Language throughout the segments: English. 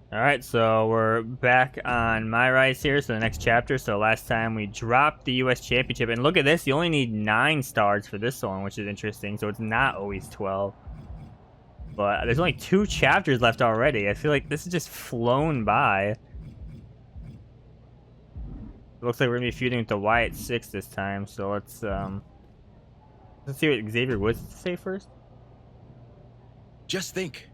All right, so we're back on MyRise here, so the next chapter. So last time we dropped the U.S. Championship, and look at this, you only need 9 stars for this one, which is interesting. So it's not always 12. But there's only 2 chapters left already. I feel like this has just flown by. It looks like we're gonna be feuding with the Wyatt 6 this time. So let's see what Xavier Woods has to say first. Just think,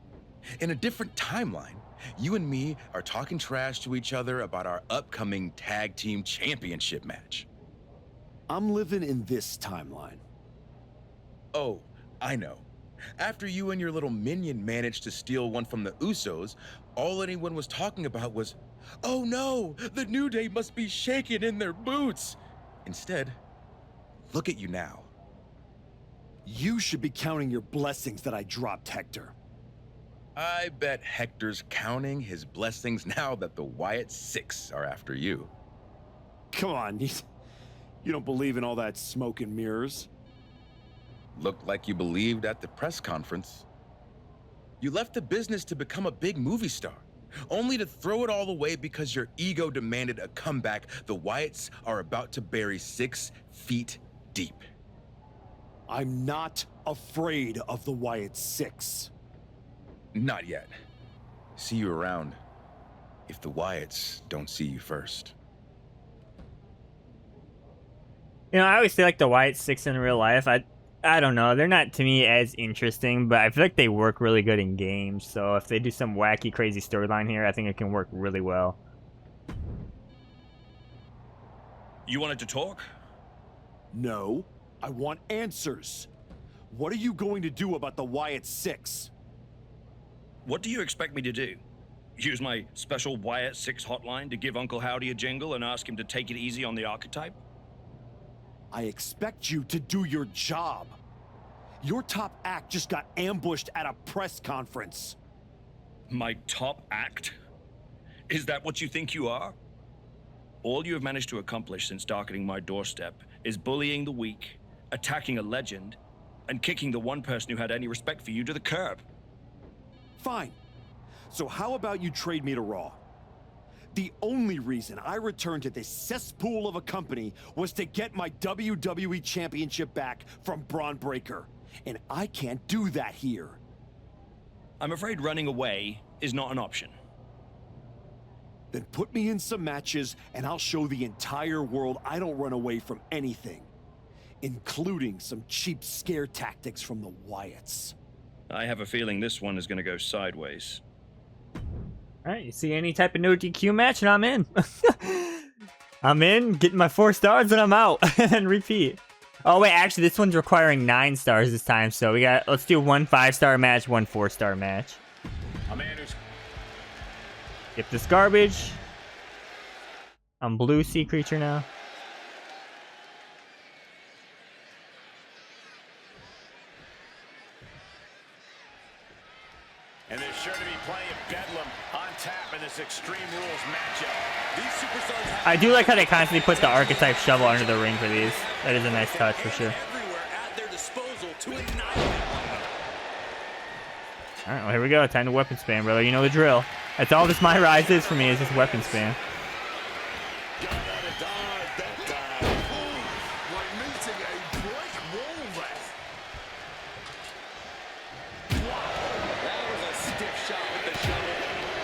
in a different timeline, you and me are talking trash to each other about our upcoming tag team championship match. I'm living in this timeline. Oh, I know. After you and your little minion managed to steal one from the Usos, all anyone was talking about was, "Oh no, the New Day must be shaking in their boots." Instead, look at you now. You should be counting your blessings that I dropped Hector. I bet Hector's counting his blessings now that the Wyatt 6 are after you. Come on, you don't believe in all that smoke and mirrors? Looked like you believed at the press conference. You left the business to become a big movie star, only to throw it all away because your ego demanded a comeback the Wyatts are about to bury 6 feet deep. I'm not afraid of the Wyatt 6. Not yet. See you around, if the Wyatts don't see you first. You know, I always feel like the Wyatt 6 in real life, I don't know, they're not to me as interesting, but I feel like they work really good in games. So if they do some wacky, crazy storyline here, I think it can work really well. You wanted to talk? No, I want answers. What are you going to do about the Wyatt 6? What do you expect me to do? Use my special Wyatt 6 hotline to give Uncle Howdy a jingle and ask him to take it easy on the archetype? I expect you to do your job. Your top act just got ambushed at a press conference. My top act? Is that what you think you are? All you have managed to accomplish since darkening my doorstep is bullying the weak, attacking a legend, and kicking the one person who had any respect for you to the curb. Fine. So how about you trade me to Raw? The only reason I returned to this cesspool of a company was to get my WWE Championship back from Braun Breaker. And I can't do that here. I'm afraid running away is not an option. Then put me in some matches and I'll show the entire world I don't run away from anything. Including some cheap scare tactics from the Wyatts. I have a feeling this one is going to go sideways. Alright, you see any type of no DQ match and I'm in. I'm in, getting my 4 stars and I'm out. And repeat. Oh wait, actually this one's requiring 9 stars this time, so let's do 1 5-star match, 1 4-star match. Get this garbage. I'm blue sea creature now. And they're sure to be playing Bedlam on tap in this Extreme Rules matchup. These superstars I do like how they constantly put the archetype shovel under the ring for these. That is a nice touch for sure. everywhere at their disposal to ignite. Alright, well here we go. Time to weapon spam, brother. You know the drill. That's all this MyRise is for me, is just weapon spam.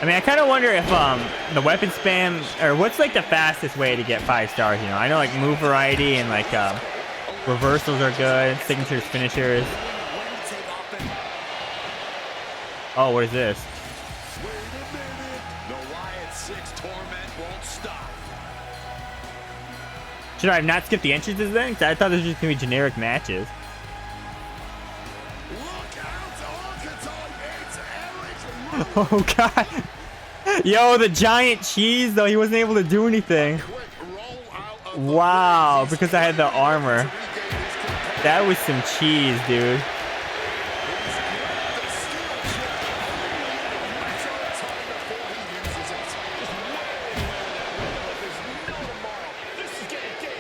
I mean, I kind of wonder if the weapon spam, or what's like the fastest way to get 5 stars, you know? I know like move variety and like reversals are good, signatures, finishers. Oh, what is this? Wait a minute. The Wyatt 6 torment won't stop. Should I have not skipped the entrances then? 'Cause I thought this was just gonna be generic matches. Look out, Arkansas. It's Eric. Oh god. Yo, the giant cheese though, he wasn't able to do anything. Quick roll out of Wow, because I had the armor. That was some cheese, dude.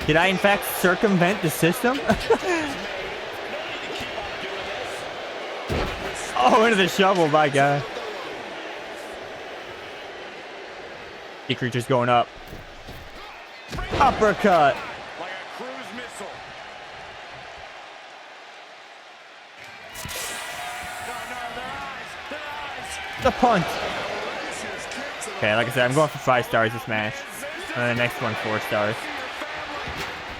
Did I in fact circumvent the system? Oh, into the shovel, my god. Sea Creature's going up. Uppercut. Like a cruise missile. No, their eyes. The punt. Okay, like I said, I'm going for 5 stars this match. And then the next one, 4 stars.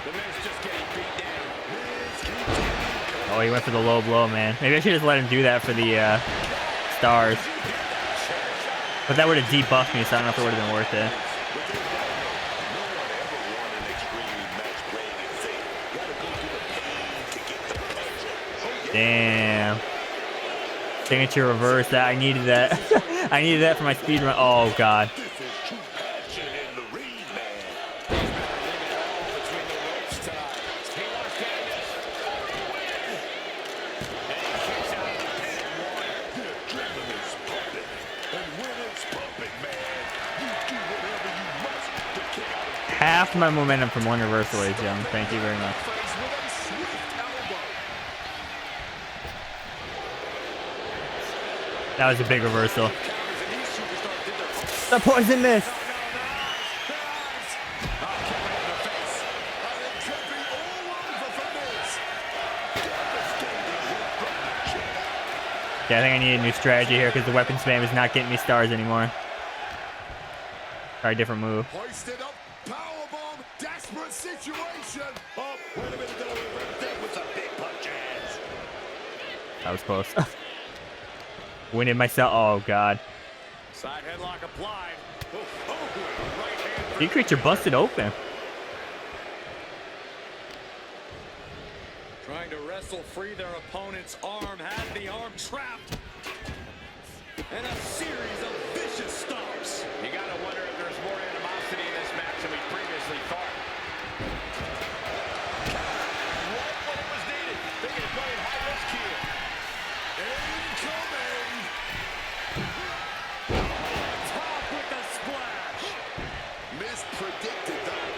The Miz just getting beat down. Oh, he went for the low blow, man. Maybe I should just let him do that for the stars. But that would have debuffed me, so I don't know if it would have been worth it. Damn. Signature reverse. That I needed that. I needed that for my speed run. Oh god. Half my momentum from one reversal, ladies and gentlemen. Thank you very much. That was a big reversal. The poison mist. Yeah, I think I need a new strategy here because the weapon spam is not getting me stars anymore. Try a different move. Hoisted up, powerbomb, desperate situation. Oh, wait a minute, that was a big punch. That was close. Winning myself. Oh god. Side headlock applied. Right hand. Sea Creature busted open. Trying to wrestle free their opponent's arm, had the arm trapped. And a series of vicious stomps. You gotta wonder if there's more animosity in this match than we previously thought. Right when it was needed. They can play high risk here. Incoming. Top with the splash. Mispredicted that.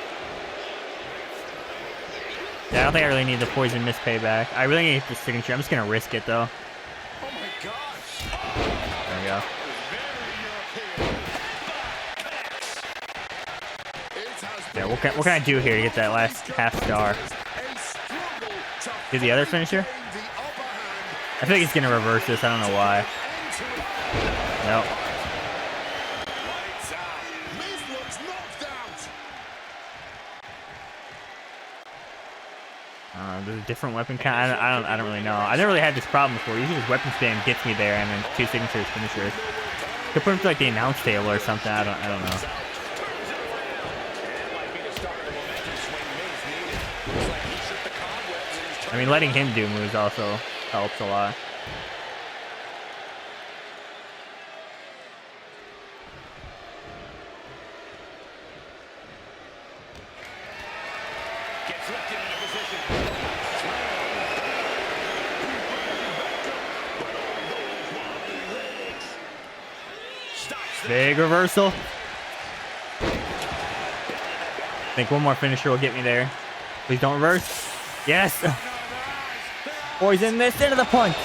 Yeah, I don't think I really need the poison mist payback. I really need the signature. I'm just gonna risk it though. Oh my gosh. There we go. Yeah, what can I do here to get that last half star? Do the other finisher? I think he's gonna reverse this. I don't know why. Nope. There's a different weapon kind. I don't really know. I never really had this problem before. Usually, this weapon spam gets me there, and then 2 signatures finishers. Could put him to like the announce table or something. I don't know. I mean, letting him do moves also helps a lot. Big reversal. I think one more finisher will get me there. Please don't reverse. Yes. Poison mist into the punch.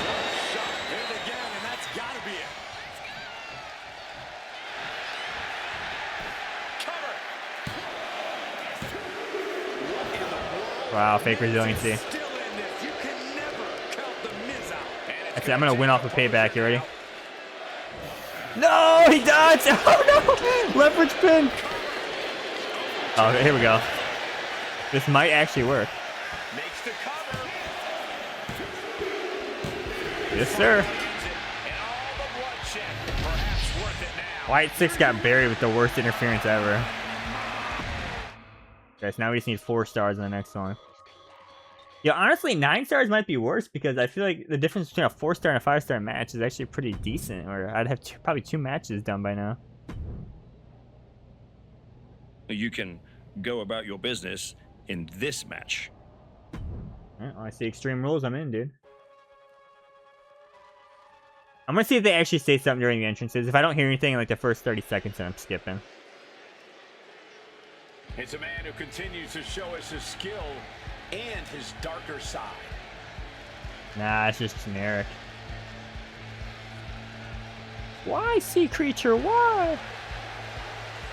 Wow, fake resiliency. That's it. I'm gonna win off a payback. You ready? No, he dodged. Oh no, leverage pin. Oh, here we go. This might actually work. Makes the cover. Yes, sir. Wyatt 6 got buried with the worst interference ever. Guys, now we just need 4 stars in the next one. Yeah, honestly, 9 stars might be worse because I feel like the difference between a 4-star and a 5-star match is actually pretty decent. Or I'd have probably 2 matches done by now. You can go about your business in this match. Alright, well, I see Extreme Rules. I'm in, dude. I'm gonna see if they actually say something during the entrances. If I don't hear anything in like the first 30 seconds, then I'm skipping. It's a man who continues to show us his skill and his darker side. Nah, it's just generic. Why, Sea Creature? Why?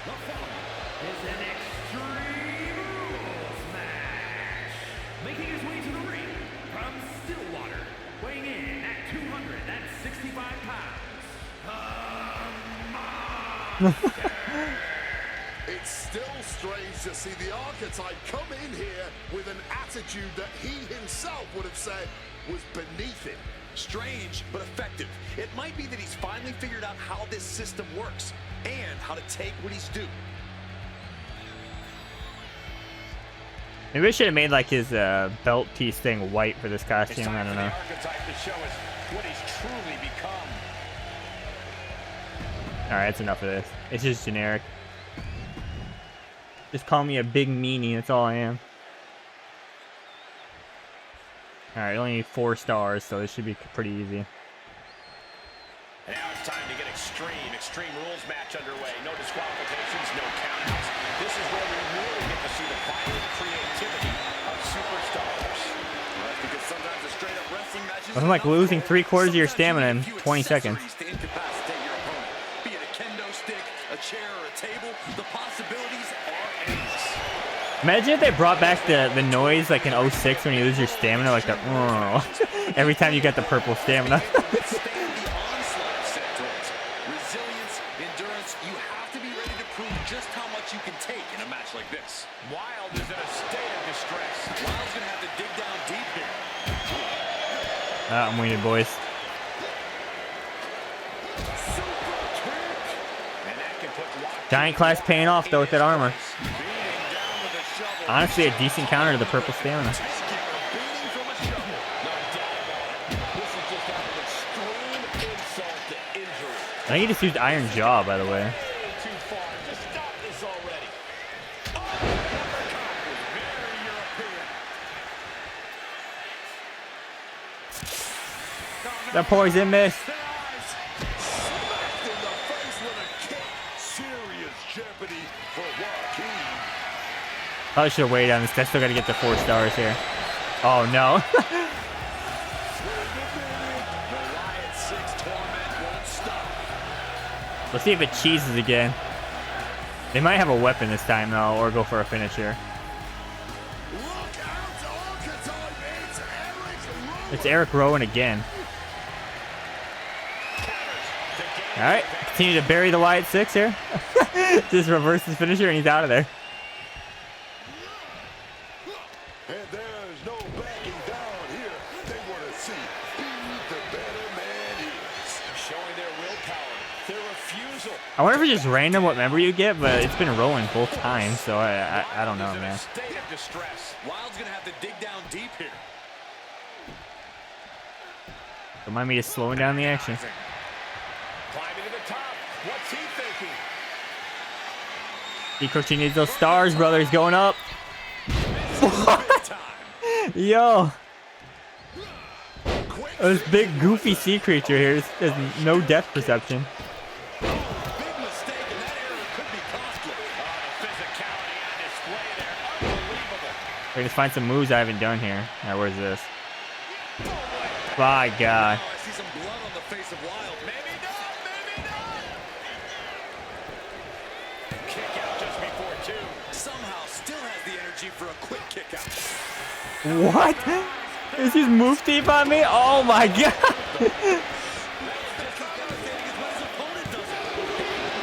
The following is an Extreme Rules match. Making his way to the ring from Stillwater, weighing in at 265 pounds. It's still strange to see the archetype come in here with an attitude that he himself would have said was beneath him. Strange, but effective. It might be that he's finally figured out how this system works and how to take what he's due. Maybe I should have made like his belt piece thing white for this costume. I don't know. Archetype to show us what he's truly become. Alright, that's enough of this. It's just generic. Just call me a big meanie, that's all I am. Alright, only need 4 stars, so this should be pretty easy. And now it's time to get Extreme Rules match underway. No disqualifications, no countouts. This is where we really get to see the violent creativity of superstars. That's because sometimes a straight-up wrestling match is Nothing like losing 3/4 of your stamina in 20 seconds. To incapacitate your opponent. Be it a kendo stick, a chair, or a table, the possibilities are endless. Imagine if they brought back the noise like in 06 when you lose your stamina, like the every time you get the purple stamina. Withstand the onslaught set to it. Resilience, endurance, you have to be ready to prove just how much you can take in a match like this. Wild is in a state of distress. Wild's gonna have to dig down deep here. I'm winning, boys. And that can put Wyatt Giant class paying off though with that armor. beating down with a shovel. Honestly, a decent counter to the purple stamina. Beating from a shovel. No doubt about it. This is just out of extreme insult to injury. I think he just used Iron Jaw, by the way. Way too far. Just stop this already. Oh, the uppercut was very European. That poison miss. Smacked in the face with a kick. Serious jeopardy for Joaquin. Probably should have waited on this. I still got to get the 4 stars here. Oh no. Wait a minute. The Wyatt 6 torment won't stop. Let's see if it cheeses again. They might have a weapon this time though, or go for a finisher. Look out, archetype. It's Eric Rowan. It's Eric Rowan again. Alright, continue to bury the Wyatt 6 here. Just reverse his finisher and he's out of there. And there's no backing down here. They want to see who the better man is. Showing their willpower, their refusal. I wonder if it's just random what member you get, but it's been rolling both times, so I don't know, Wild is in man. a state of distress. Wild's gonna have to dig down deep here. Don't mind me just slowing down the action. Climbing to the top. What's he thinking? D-Coaching needs those stars, brother. He's going up. Big time. Yo. This big goofy sea creature here has no depth perception. Big mistake, and that area could be costly. The physicality on display there. Unbelievable. We're gonna find some moves I haven't done here. Alright, where's this? My God. Oh, I see some blood on the face of Wild. Maybe not, maybe not. Kick out just before 2. Somehow still has the energy for a quick kick out. What? Is his move deep on me? Oh my God.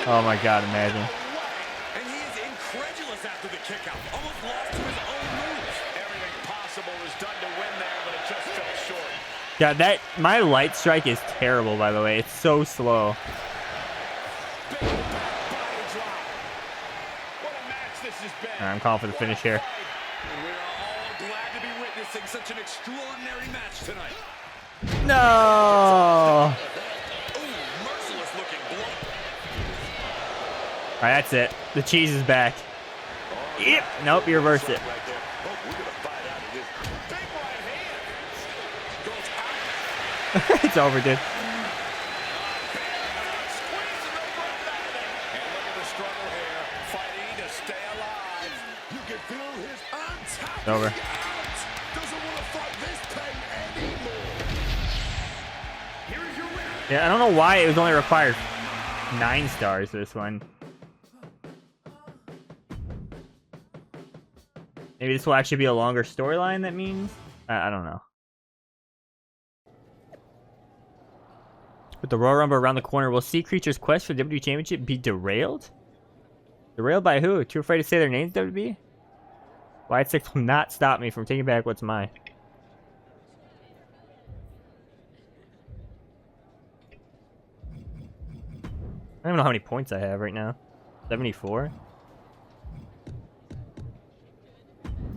Oh my God, imagine. And he is incredulous after the kick out. Almost lost to his own moves. Everything possible was done to win there, but it just fell short. God, my light strike is terrible, by the way. It's so slow. Big back body drop. What a match this has been. Alright, I'm calling for the finish here. And we're all glad to be witnessing such an extraordinary match tonight. No. Ooh, merciless looking blow. Alright, that's it. The cheese is back. Yep. Nope, you reversed it. Right there. Oh, we're going to fight out of this. Big right hand. Goes out. It's over, dude. Squeezing the breath out of there. And look at the struggle here. Fighting to stay alive. You can feel his hands tapping Over. out. Doesn't want to fight this pain anymore. Here is your winner. Yeah, I don't know why it was only required 9 stars for this one. Maybe this will actually be a longer storyline, that means? I don't know. With the Royal Rumble around the corner, will Sea Creature's quest for the WWE Championship be derailed? Derailed by who? Too afraid to say their names, WWE? Wyatt 6 will not stop me from taking back what's mine. I don't even know how many points I have right now. 74?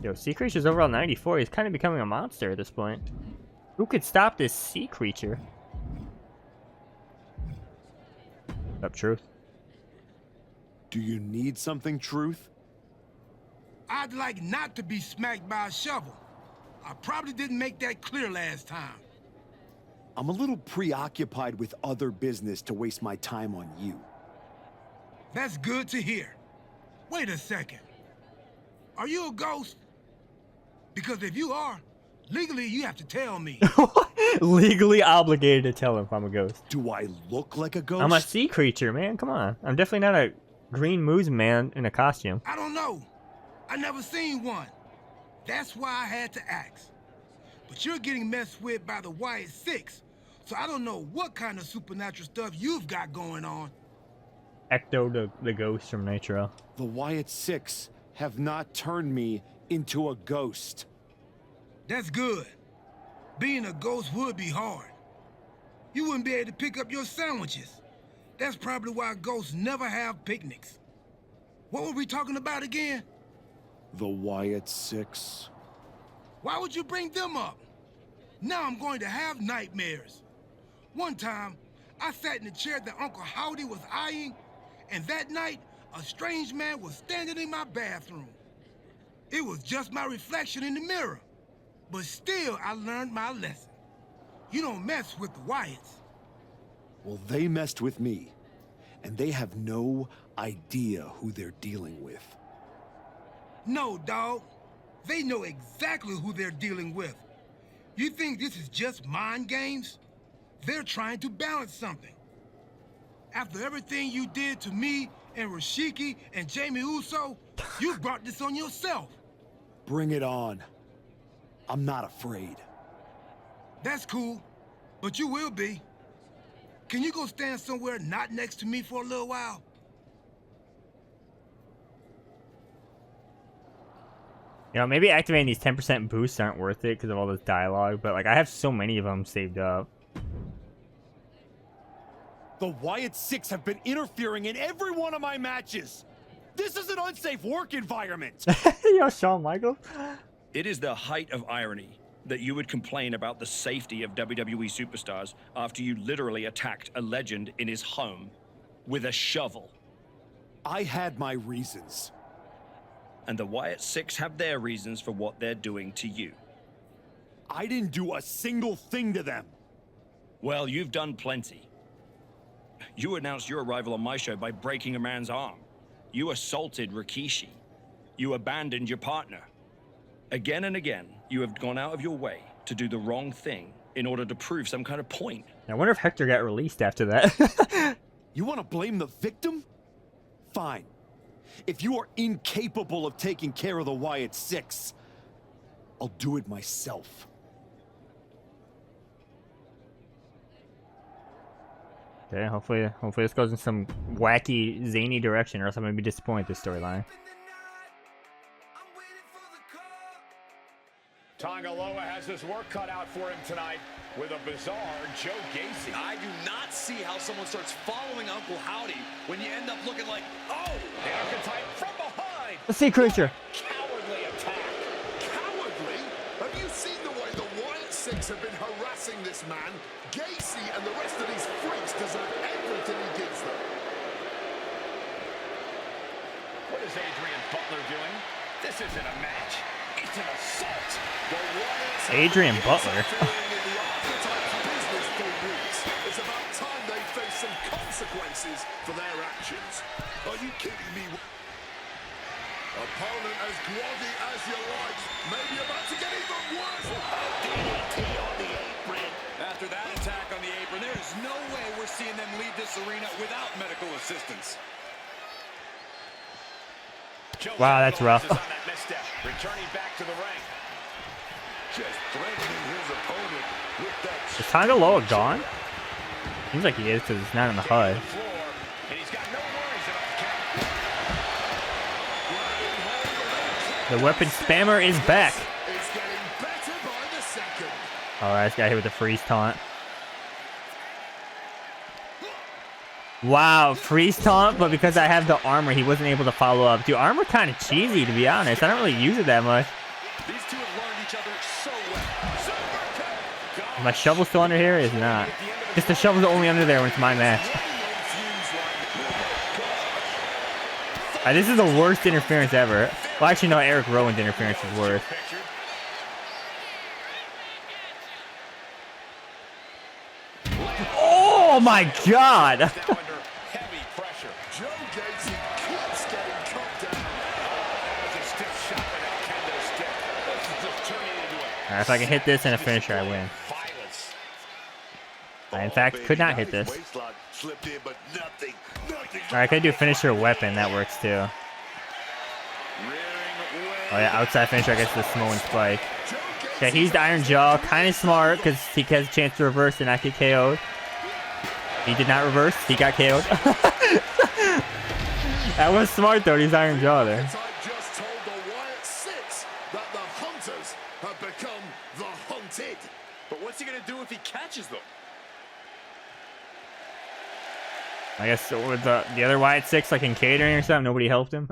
Yo, Sea Creature's overall 94. He's kind of becoming a monster at this point. Who could stop this Sea Creature? Up, Truth. Do you need something, Truth? I'd like not to be smacked by a shovel. I probably didn't make that clear last time. I'm a little preoccupied with other business to waste my time on you. That's good to hear. Wait a second. Are you a ghost? Because if you are, legally you have to tell me. Legally obligated to tell him if I'm a ghost. Do I look like a ghost? I'm a sea creature, man. Come on. I'm definitely not a green moose man in a costume. I don't know. I never seen one. That's why I had to ask. But you're getting messed with by the Wyatt 6, so I don't know what kind of supernatural stuff you've got going on. Ecto the ghost from Nitro. The Wyatt 6 have not turned me into a ghost. That's good. Being a ghost would be hard. You wouldn't be able to pick up your sandwiches. That's probably why ghosts never have picnics. What were we talking about again? The Wyatt 6. Why would you bring them up? Now I'm going to have nightmares. One time, I sat in the chair that Uncle Howdy was eyeing, and that night, a strange man was standing in my bathroom. It was just my reflection in the mirror. But still, I learned my lesson. You don't mess with the Wyatts. Well, they messed with me, and they have no idea who they're dealing with. No, dog. They know exactly who they're dealing with. You think this is just mind games? They're trying to balance something. After everything you did to me and Rashiki and Jamie Uso, you brought this on yourself. Bring it on. I'm not afraid. That's cool, but you will be. Can you go stand somewhere not next to me for a little while? You know, maybe activating these 10% boosts aren't worth it because of all this dialogue, but like I have so many of them saved up. The Wyatt 6 have been interfering in every one of my matches. This is an unsafe work environment. Yo, Shawn Michaels. It is the height of irony that you would complain about the safety of WWE superstars after you literally attacked a legend in his home with a shovel. I had my reasons. And the Wyatt 6 have their reasons for what they're doing to you. I didn't do a single thing to them. Well, you've done plenty. You announced your arrival on my show by breaking a man's arm. You assaulted Rikishi. You abandoned your partner. Again and again, you have gone out of your way to do the wrong thing in order to prove some kind of point. I wonder if Hector got released after that. You want to blame the victim? Fine. If you are incapable of taking care of the Wyatt 6, I'll do it myself. Okay, hopefully this goes in some wacky, zany direction, or else I'm gonna be disappointed with this storyline. Tongaloa has his work cut out for him tonight with a bizarre Joe Gacy. I do not see how someone starts following Uncle Howdy when you end up looking like, oh! The archetype from behind. The sea creature. Cowardly attack. Cowardly? Have you seen the way the Wyatt 6 have been harassing this man? Gacy and the rest of these freaks deserve everything he gives them. What is Adrian Butler doing? This isn't a match. It's an assault. The Wyatts Adrian Butler. in the archetype's business for weeks. It's about time they face some consequences for their actions. Are you kidding me? Opponent as groggy as you like. Maybe about to get even worse. DDT on the apron. After that attack on the apron, there is no way we're seeing them leave this arena without medical assistance. Joe Wow, that's rough. capitalizes on that misstep. Returning back to the ring. Just threatening his opponent with that. Is Tonga Loa gone? Seems like he is because it's not in the HUD. And he's got no worries about the count. The weapon spammer is back. It's getting better by the second. Alright, this guy hit with the freeze taunt. Wow, freeze taunt, but because I have the armor, he wasn't able to follow up. Dude, armor kind of cheesy, to be honest. I don't really use it that much. These two have learned each other so well. Is my shovel still under here? Is not. Just the shovel's only under there when it's my match. This is the worst interference ever. Well, actually, no, Eric Rowan's interference is worse. Oh my god! Alright, if I can hit this and a finisher, I win. I, in fact, could not hit this. Alright, I could do finisher weapon. That works too. Oh yeah, outside finisher, I guess the Samoan spike. Okay, he's the Iron Jaw. Kind of smart because he has a chance to reverse and not get KO'd. He did not reverse. He got KO'd. That was smart though. He's Iron Jaw there. I just told the Wyatt Six that the hunters have become the hunted. But what's he gonna do if he catches them? I guess so with the other Wyatt Six, like in catering or something, nobody helped him.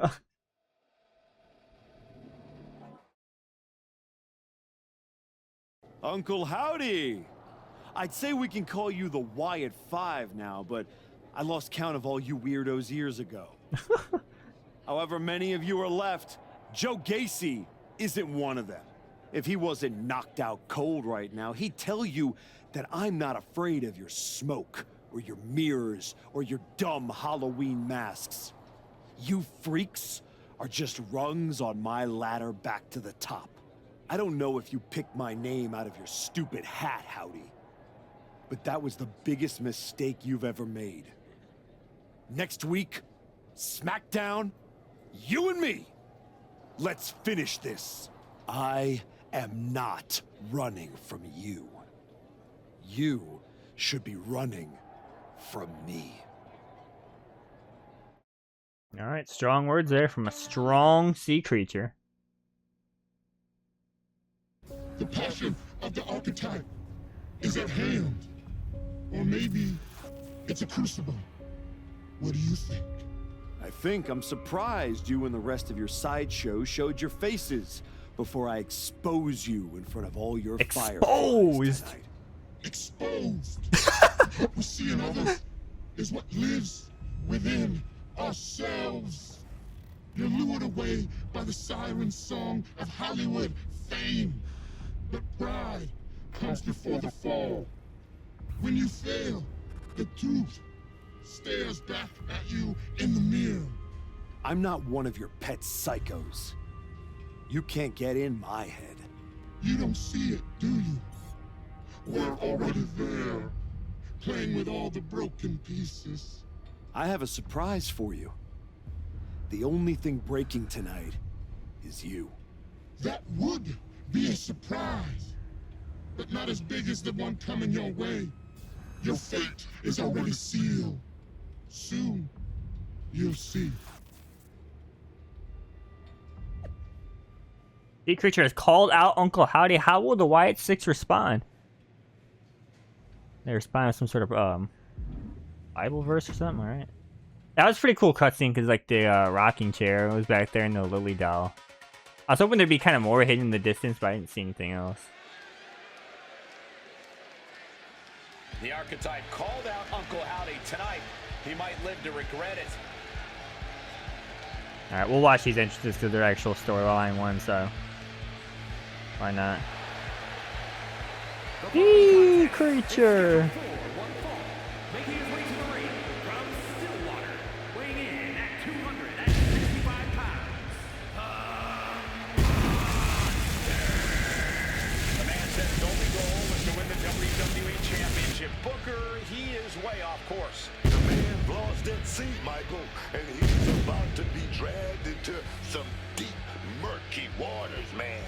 Uncle Howdy! I'd say we can call you the Wyatt 5 now, but I lost count of all you weirdos years ago. However many of you are left, Joe Gacy isn't one of them. If he wasn't knocked out cold right now, he'd tell you that I'm not afraid of your smoke, or your mirrors, or your dumb Halloween masks. You freaks are just rungs on my ladder back to the top. I don't know if you picked my name out of your stupid hat, Howdy, but that was the biggest mistake you've ever made. Next week, SmackDown, you and me. Let's finish this. I am not running from you. You should be running from me. All right, strong words there from a strong sea creature. The passion of the archetype is at hand. Or maybe it's a crucible. What do you think? I think I'm surprised you and the rest of your sideshow showed your faces before I expose you in front of all your fireflies tonight. Exposed. What we see in others is what lives within ourselves. You're lured away by the siren song of Hollywood fame. But pride comes before the fall. When you fail, the truth stares back at you in the mirror. I'm not one of your pet psychos. You can't get in my head. You don't see it, do you? We're already there, playing with all the broken pieces. I have a surprise for you. The only thing breaking tonight is you. That would be a surprise, but not as big as the one coming your way. Your fate is already sealed. Soon, you'll see. Sea creature has called out Uncle Howdy. How will the Wyatt Six respond? They respond with some sort of Bible verse or something, alright. That was a pretty cool cutscene because like the rocking chair was back there and the lily doll. I was hoping there'd be kind of more hidden in the distance, but I didn't see anything else. The archetype called out Uncle Howdy tonight. He might live to regret it. Alright, we'll watch these entrances because they're actual storyline ones, so why not? Sea creature! Making his way to the ring from Stillwater, weighing in at 265 pounds. The man said his only goal was to win the WWE Championship. Booker, he is way off course. The man lost at sea, Michael, and he's about to to be dragged into some deep, murky waters, man.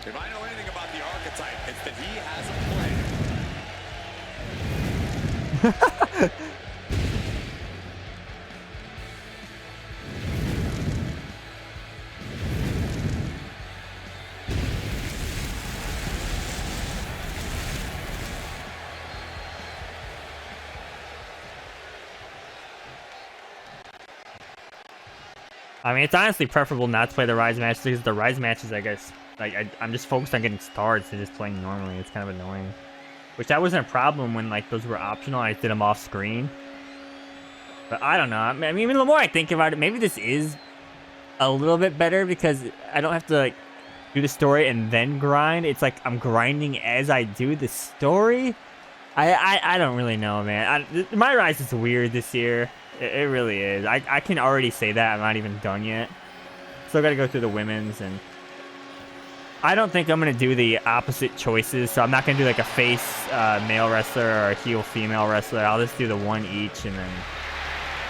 If I know anything about the archetype, it's that he has a plan. I mean, it's honestly preferable not to play the Rise matches because the Rise matches, I guess, like I'm just focused on getting stars and just playing normally. It's kind of annoying. Which that wasn't a problem when like those were optional. I did them off screen. But I don't know. I mean, even the more I think about it, maybe this is a little bit better because I don't have to like do the story and then grind. It's like I'm grinding as I do the story. I don't really know, man. MyRise is weird this year. It really is. I can already say that. I'm not even done yet. Still got to go through the women's, and I don't think I'm going to do the opposite choices. So I'm not going to do like a face male wrestler or a heel female wrestler. I'll just do the one each, and then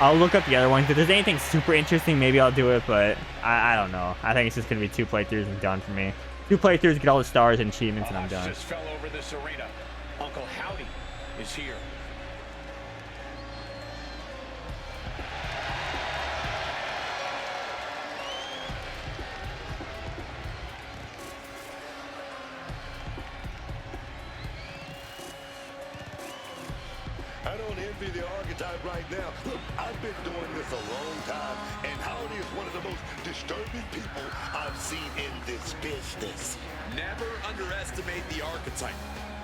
I'll look up the other ones. If there's anything super interesting, maybe I'll do it, but I don't know. I think it's just going to be 2 playthroughs and done for me. 2 playthroughs, get all the stars and achievements, and I'm done. Just fell over this arena. Uncle Howdy is here. I don't envy the archetype right now. Look, I've been doing this a long time, and Howdy is one of the most disturbing people I've seen in this business. Never underestimate the archetype.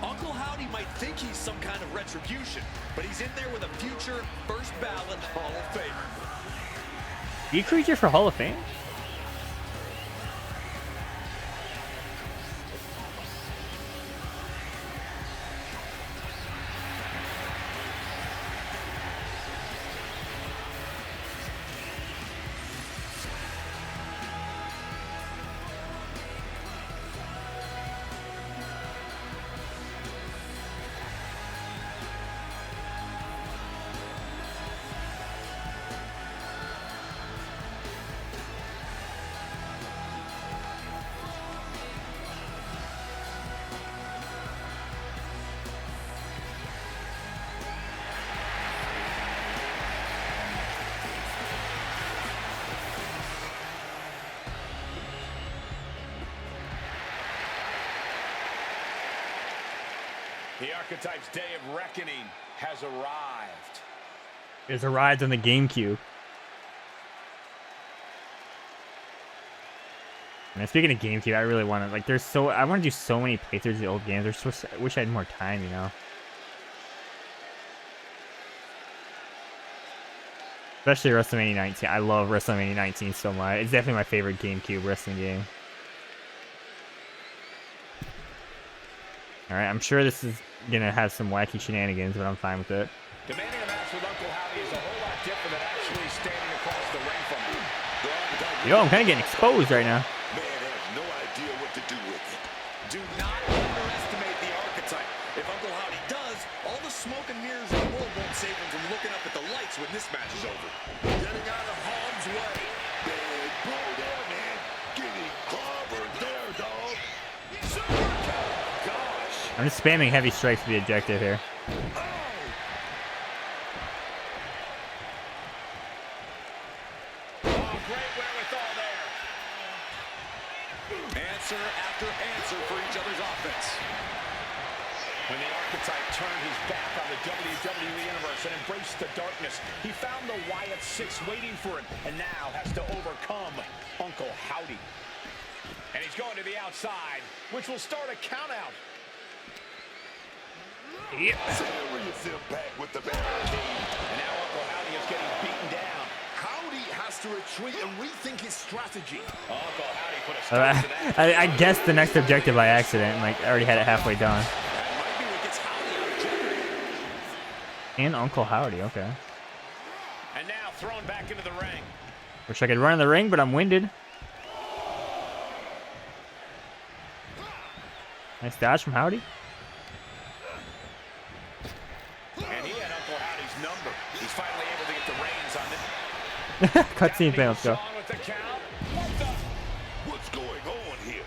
Uncle Howdy might think he's some kind of retribution, but he's in there with a future first ballot Hall of Famer. You creature for Hall of Fame? The archetype's day of reckoning has arrived. There's a ride on the GameCube. And speaking of GameCube, I really want to like. I want to do so many playthroughs of the old games. I wish I had more time, you know. Especially WrestleMania 19. I love WrestleMania 19 so much. It's definitely my favorite GameCube wrestling game. Alright, I'm sure this is gonna have some wacky shenanigans, but I'm fine with it. Demanding a match with Uncle Howdy is a whole lot different than actually standing across the ring from him. Yo, I'm kind of getting exposed right now. Man has no idea what to do with it. Do not underestimate the archetype. If Uncle Howdy does, all the smoke and mirrors in the world won't save him from looking up at the lights when this match is over. Getting out of harm's way. Big blow there, man. Getting clobbered there, dog. I'm just spamming heavy strikes for the objective here. Answer after answer for each other's offense. When the archetype turned his back on the WWE Universe and embraced the darkness, he found the Wyatt 6 waiting for him and now has to overcome Uncle Howdy. And he's going to the outside, which will start a countout. Yep. Serious impact with the barricade. And now Uncle Howdy is getting beaten down. Howdy has to retreat and rethink his strategy. Uncle Howdy put a stop to that. I guessed the next objective by accident. Like, I already had it halfway done. That might be what gets Howdy out of jeopardy. And Uncle Howdy, okay. And now thrown back into the ring. Wish I could run in the ring, but I'm winded. Nice dodge from Howdy. And he had Uncle Howdy's number. He's finally able to get the reins on it. Cutscene thing, let's go. With the count. What the? What's going on here?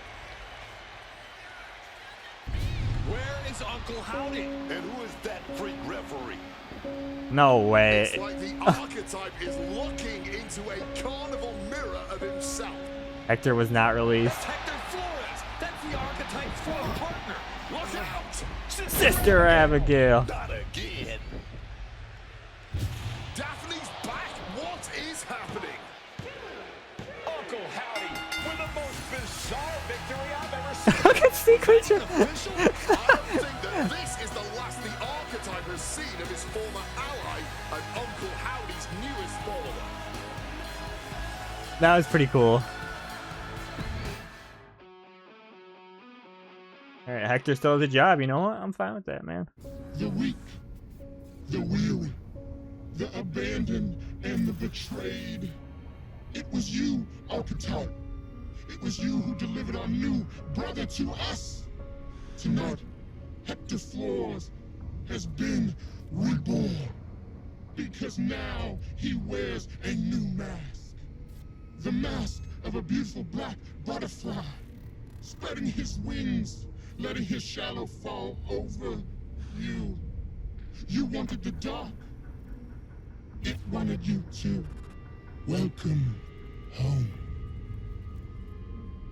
Where is Uncle Howdy? And who is that freak referee? No way. It's like the archetype is looking into a carnival mirror of himself. Hector was not released. Hector Flores. That's the archetype's former partner. Look out! Sister Abigail. Not again. Daphne's back. What is happening? Uncle Howdy with the most bizarre victory I've ever seen. Look at Sea Creature. Official? I don't think that this is the last the archetype has seen of his former ally and Uncle Howdy's newest follower. That was pretty cool. Alright, Hector still has a job, you know what? I'm fine with that, man. The weak, the weary, the abandoned, and the betrayed. It was you, Archetype. It was you who delivered our new brother to us. Tonight, Hector Flores has been reborn. Because now he wears a new mask. The mask of a beautiful black butterfly, spreading his wings, letting his shadow fall over you. You wanted the dark. It wanted you too. Welcome home.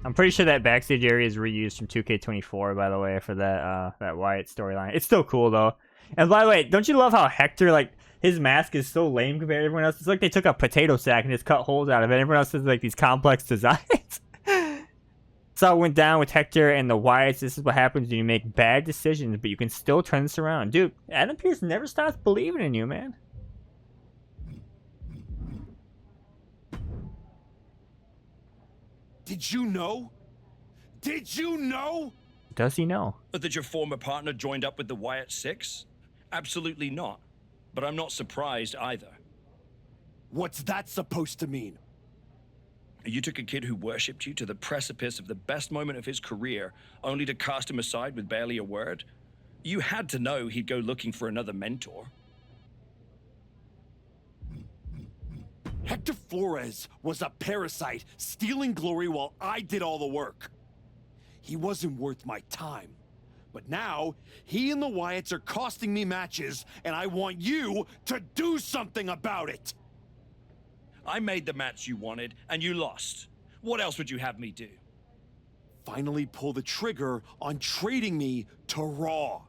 I'm pretty sure that backstage area is reused from 2K24, by the way, for that Wyatt storyline. It's still cool though. And by the way, don't you love how Hector, like, his mask is so lame compared to everyone else? It's like they took a potato sack and just cut holes out of it. Everyone else has like these complex designs. So it went down with Hector and the Wyatts. This is what happens when you make bad decisions, but you can still turn this around. Dude, Adam Pearce never stops believing in you, man. Did you know? Did you know? Does he know? That your former partner joined up with the Wyatt Six? Absolutely not. But I'm not surprised either. What's that supposed to mean? You took a kid who worshipped you to the precipice of the best moment of his career, only to cast him aside with barely a word? You had to know he'd go looking for another mentor. Hector Flores was a parasite, stealing glory while I did all the work. He wasn't worth my time. But now, he and the Wyatts are costing me matches, and I want you to do something about it! I made the match you wanted, and you lost. What else would you have me do? Finally pull the trigger on trading me to Raw.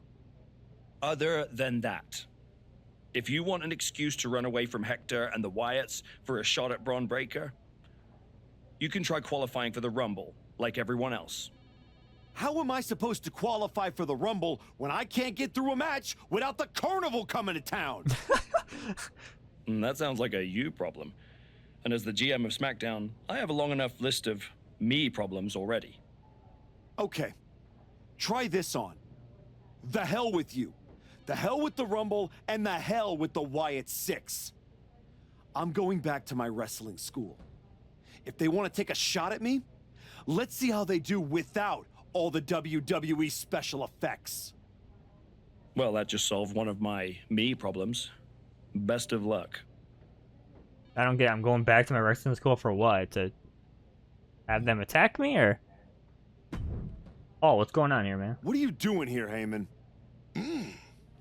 Other than that, if you want an excuse to run away from Hector and the Wyatts for a shot at Braun Breaker, you can try qualifying for the Rumble, like everyone else. How am I supposed to qualify for the Rumble when I can't get through a match without the Carnival coming to town? That sounds like a you problem. And as the GM of SmackDown, I have a long enough list of me problems already. Okay, try this on. The hell with you. The hell with the Rumble, and the hell with the Wyatt Six. I'm going back to my wrestling school. If they want to take a shot at me, let's see how they do without all the WWE special effects. Well, that just solved one of my me problems. Best of luck. I don't get it. I'm going back to my wrestling school for what? To have them attack me, or? Oh, what's going on here, man? What are you doing here, Heyman?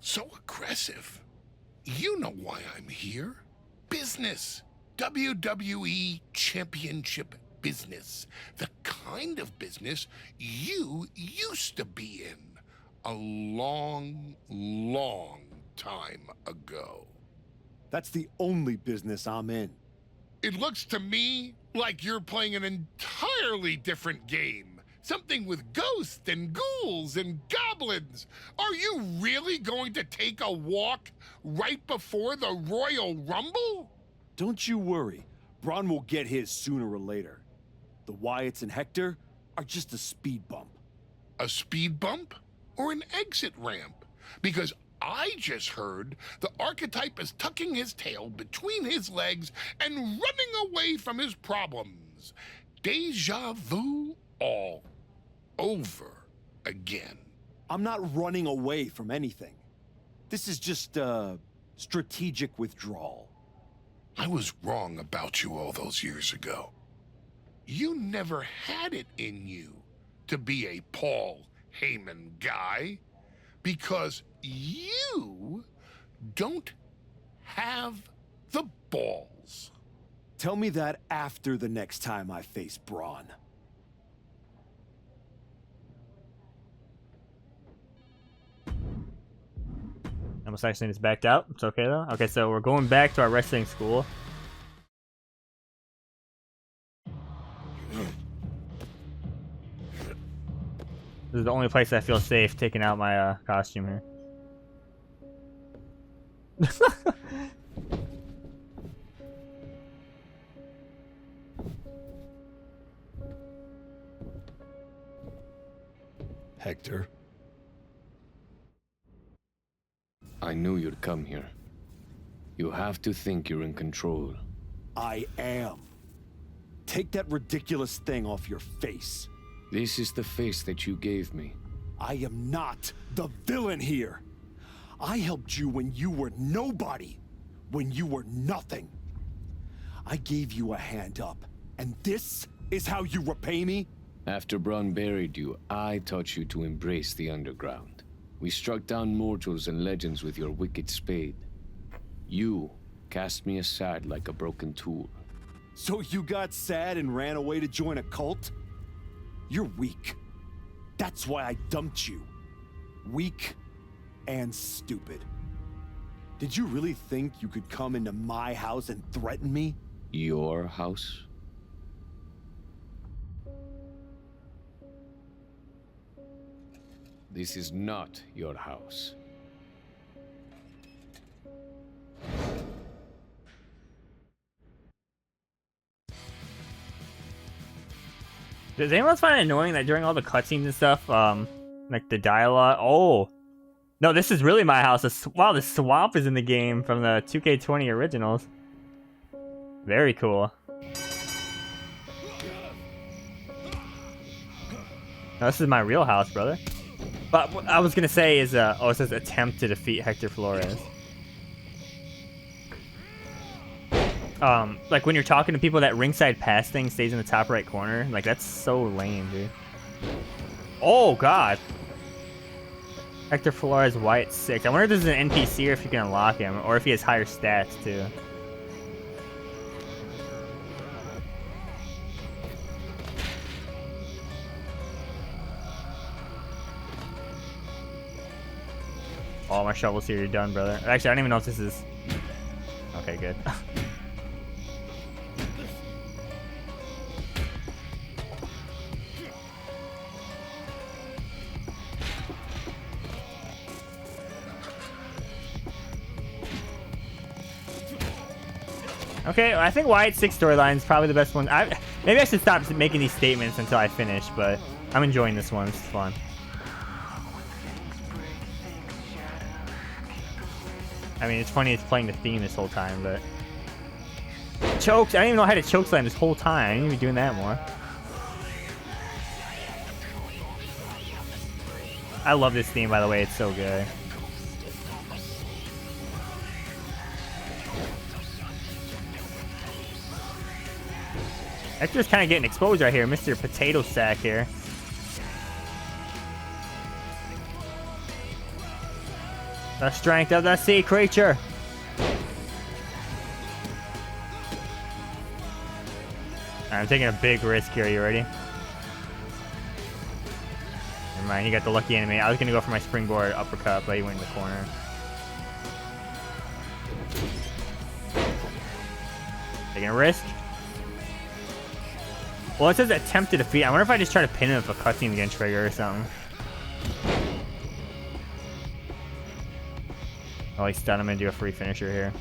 So aggressive. You know why I'm here. Business. WWE Championship business. The kind of business you used to be in a long, long time ago. That's the only business I'm in. It looks to me like you're playing an entirely different game. Something with ghosts and ghouls and goblins. Are you really going to take a walk right before the Royal Rumble? Don't you worry. Braun will get his sooner or later. The Wyatts and Hector are just a speed bump. A speed bump or an exit ramp? Because I just heard the archetype is tucking his tail between his legs and running away from his problems. Deja vu all over again. I'm not running away from anything. This is just strategic withdrawal. I was wrong about you all those years ago. You never had it in you to be a Paul Heyman guy because you don't have the balls. Tell me that after the next time I face Braun. Almost actually just backed out. It's okay though. Okay, so we're going back to our wrestling school. This is the only place I feel safe taking out my costume here. Hector. I knew you'd come here. You have to think you're in control. I am. Take that ridiculous thing off your face. This is the face that you gave me. I am not the villain here. I helped you when you were nobody, when you were nothing. I gave you a hand up, and this is how you repay me? After Braun buried you, I taught you to embrace the underground. We struck down mortals and legends with your wicked spade. You cast me aside like a broken tool. So you got sad and ran away to join a cult? You're weak. That's why I dumped you. Weak and stupid. Did you really think you could come into my house and threaten me? Your house? This is not your house. Does anyone find it annoying that during all the cutscenes and stuff, like the dialogue? Oh, no, this is really my house. Wow, the swamp is in the game from the 2K20 originals. Very cool. No, this is my real house, brother. But what I was gonna say is, oh, it says attempt to defeat Hector Flores. Like when you're talking to people, that ringside pass thing stays in the top right corner. Like, that's so lame, dude. Oh, God. Hector Flores, Wyatt 6. I wonder if this is an NPC or if you can unlock him, or if he has higher stats, too. Oh, my shovel's here. You're done, brother. Actually, I don't even know if this is... Okay, good. Okay, I think Wyatt 6 storyline is probably the best one. Maybe I should stop making these statements until I finish, but I'm enjoying this one. It's fun. I mean, it's funny it's playing the theme this whole time, but... Chokes! I didn't even know how to choke slam this whole time. I need to be doing that more. I love this theme, by the way. It's so good. Hector's kind of getting exposed right here. Mr. Potato Sack here. The strength of the sea creature. I'm taking a big risk here. You ready? Never mind. You got the lucky enemy. I was going to go for my springboard uppercut, but he went in the corner. Taking a risk. Well, it says attempt to defeat. I wonder if I just try to pin him if a cutscene's gonna trigger or something. Oh, he stunned him and do a free finisher here.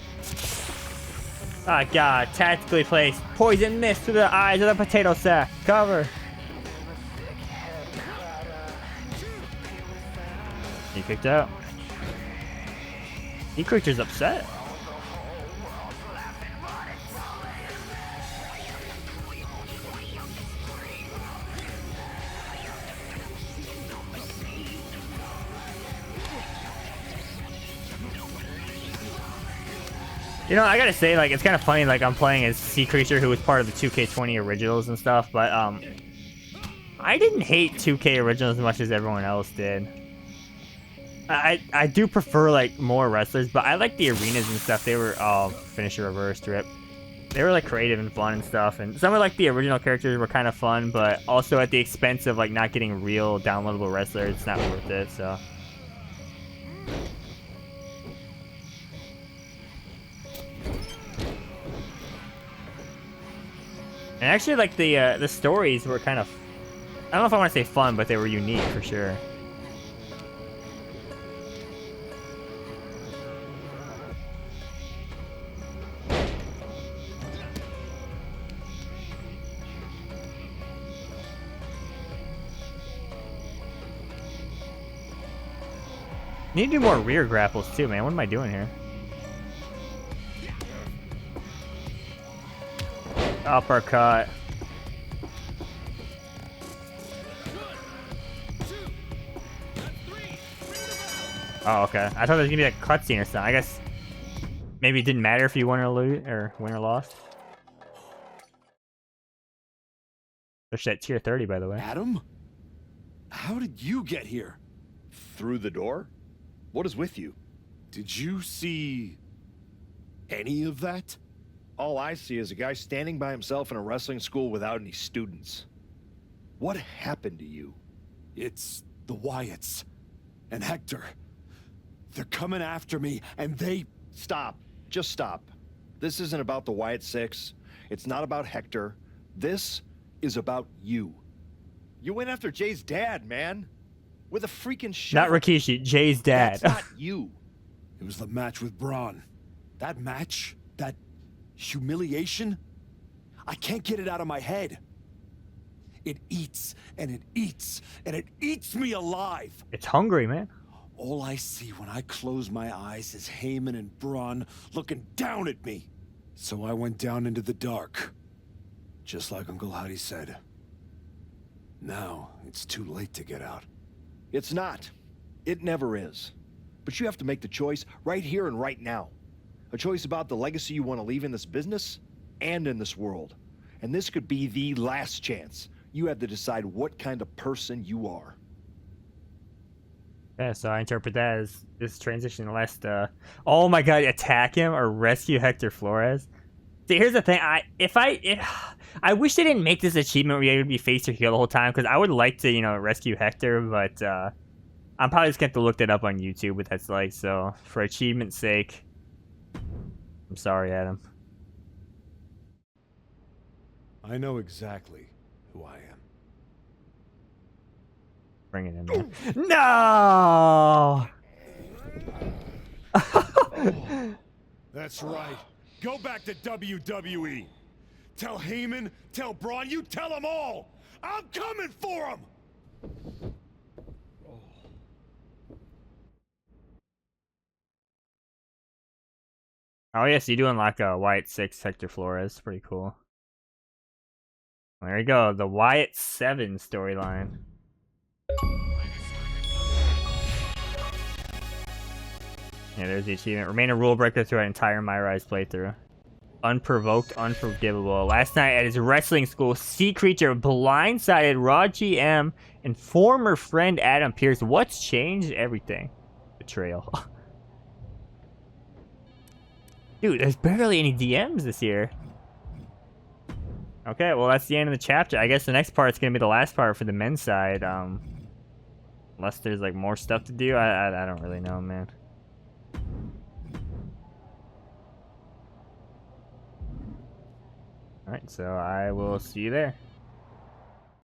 Ah, God. Tactically placed. Poison mist to the eyes of the potato sack. Cover. He kicked out. He creature's upset. You know, I gotta say, like, it's kind of funny, like, I'm playing as Sea Creature, who was part of the 2K20 originals and stuff, but, I didn't hate 2K originals as much as everyone else did. I do prefer, like, more wrestlers, but I like the arenas and stuff. They were, finisher reverse drip. They were, like, creative and fun and stuff, and some of, like, the original characters were kind of fun, but also at the expense of, like, not getting real downloadable wrestlers, it's not worth it, so... And actually, like, the stories were kind of... I don't know if I want to say fun, but they were unique, for sure. Need to do more rear grapples, too, man. What am I doing here? Uppercut. Oh, okay. I thought there was gonna be like a cutscene or something. I guess maybe it didn't matter if you won or lose or win or lost. Push that tier 30, by the way. Adam? How did you get here? Through the door? What is with you? Did you see any of that? All I see is a guy standing by himself in a wrestling school without any students. What happened to you? It's the Wyatts and Hector. They're coming after me, and they... Stop. Just stop. This isn't about the Wyatt Six. It's not about Hector. This is about you. You went after Jay's dad, man. With a freaking shot. Not Rikishi, Jay's dad. That's not you. It was the match with Braun. That match? That humiliation? I can't get it out of my head. It eats, and it eats, and it eats me alive. It's hungry, man. All I see when I close my eyes is Heyman and Braun looking down at me. So I went down into the dark, just like Uncle Howdy said. Now, it's too late to get out. It's not. It never is. But you have to make the choice right here and right now. A choice about the legacy you want to leave in this business and in this world. And this could be the last chance. You have to decide what kind of person you are. Yeah, so I interpret that as this transition last, oh my god, attack him or rescue Hector Flores. See, here's the thing, I wish they didn't make this achievement where you would be face or heel the whole time, because I would like to, you know, rescue Hector, but, I'm probably just going to have to look that up on YouTube what that's like, so, for achievement's sake, I'm sorry, Adam. I know exactly who I am. Bring it in there. No! That's right. Go back to WWE. Tell Heyman, tell Braun, you tell them all. I'm coming for them. Oh, yes, you do unlock a Wyatt 6 Hector Flores. Pretty cool. There you go, the Wyatt 7 storyline. Yeah, there's the achievement. Remain a rule breaker throughout entire MyRise playthrough. Unprovoked, unforgivable. Last night at his wrestling school, Sea Creature blindsided Raw GM and former friend Adam Pearce. What's changed? Everything. Betrayal. Dude, there's barely any DMs this year. Okay, well, that's the end of the chapter. I guess the next part's gonna be the last part for the men's side. Unless there's, like, more stuff to do. I don't really know, man. Alright, so I will see you there.